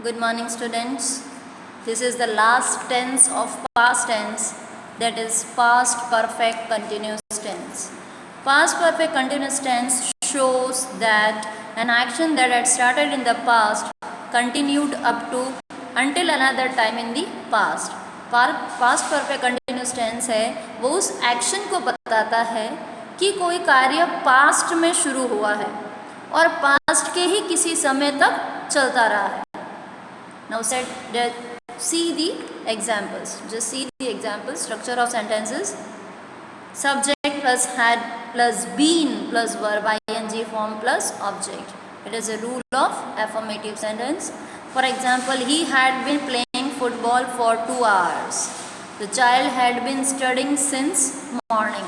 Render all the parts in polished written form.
Good morning, students. This is the last tense of past tense, that is past perfect continuous tense. Past perfect continuous tense shows that an action that had started in the past continued up to until another time in the past. Past perfect continuous tense है वो उस action को बताता है कि कोई कार्य past में शुरू हुआ है और पास्ट के ही किसी समय तक चलता रहा है. Now see the examples. Just see the examples. Structure of sentences. Subject plus had plus been plus verb ing form plus object. It is a rule of affirmative sentence. For example, he had been playing football for 2 hours. The child had been studying since morning.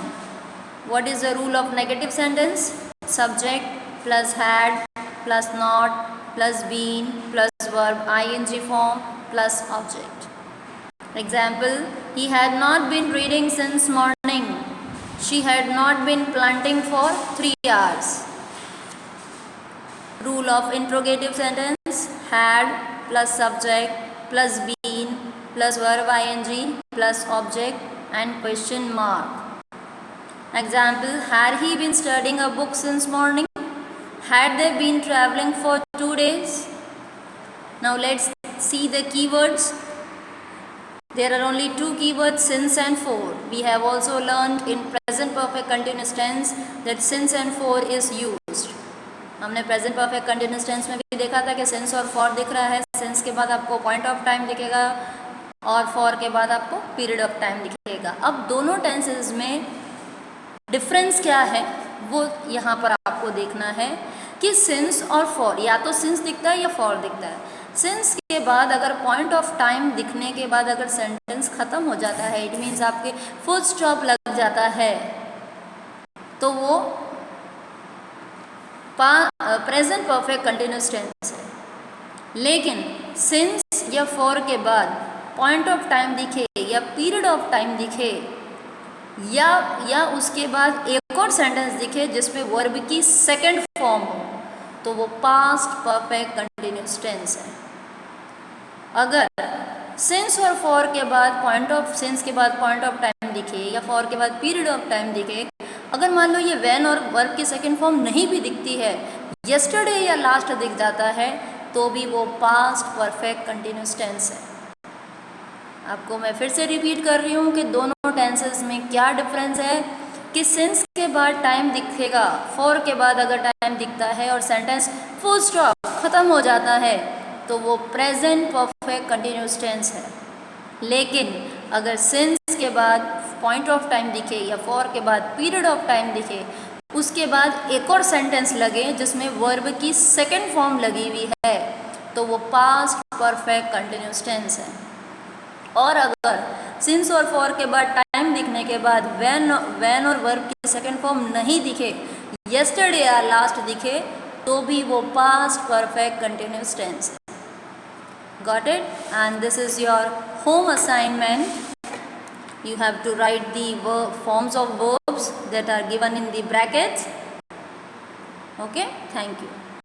What is the rule of negative sentence? Subject plus had plus not plus been plus verb ing form plus object. Example, he had not been reading since morning. She had not been planting for 3 hours. Rule of interrogative sentence: had plus subject plus been plus verb ing plus object and question mark. Example, had he been studying a book since morning? Had they been traveling for 2 days? Now let's see the keywords. There are only 2 keywords, since and for. We have also learned in present perfect continuous tense that since and for is used. हमने present perfect continuous tense में भी देखा था कि since और for दिख रहा है. since के बाद आपको point of time दिखेगा और for के बाद आपको period of time दिखेगा. अब दोनों tenses में डिफरेंस क्या है वो यहाँ पर आपको देखना है कि since और for, या तो since दिखता है या for दिखता है. since के बाद अगर पॉइंट ऑफ टाइम दिखने के बाद अगर सेंटेंस ख़त्म हो जाता है, इट मीन्स आपके फुल स्टॉप लग जाता है, तो वो प्रेजेंट परफेक्ट कंटिन्यूस टेंस है. लेकिन since या for के बाद पॉइंट ऑफ टाइम दिखे या पीरियड ऑफ टाइम दिखे या उसके बाद एक और सेंटेंस दिखे जिसमें वर्ब की सेकंड फॉर्म हो, तो वो पास्ट परफेक्ट कंटिन्यूस टेंस है. अगर since और for के बाद पॉइंट ऑफ since के बाद पॉइंट ऑफ टाइम दिखे या for के बाद पीरियड ऑफ टाइम दिखे, अगर मान लो ये when और वर्ब की सेकंड फॉर्म नहीं भी दिखती है, yesterday या लास्ट दिख जाता है, तो भी वो पास्ट परफेक्ट कंटिन्यूस टेंस है. आपको मैं फिर से रिपीट कर रही हूँ कि दोनों टेंसेस में क्या डिफरेंस है कि since के बाद टाइम दिखेगा, for के बाद अगर टाइम दिखता है और सेंटेंस फुल स्टॉप ख़त्म हो जाता है, तो वो प्रेजेंट परफेक्ट कंटिन्यूस टेंस है. लेकिन अगर since के बाद पॉइंट ऑफ टाइम दिखे या for के बाद पीरियड ऑफ टाइम दिखे, उसके बाद एक और सेंटेंस लगे जिसमें वर्ब की सेकेंड फॉर्म लगी हुई है, तो वो पास्ट परफेक्ट कंटिन्यूस टेंस है. और अगर since और for के बाद टाइम दिखने के बाद when और वर्ब की सेकेंड फॉर्म नहीं दिखे, yesterday या लास्ट दिखे, तो भी वो पास्ट परफेक्ट कंटिन्यूस टेंस है. Got it? And this is your home assignment. You have to write the forms of verbs that are given in the brackets. Okay? Thank you.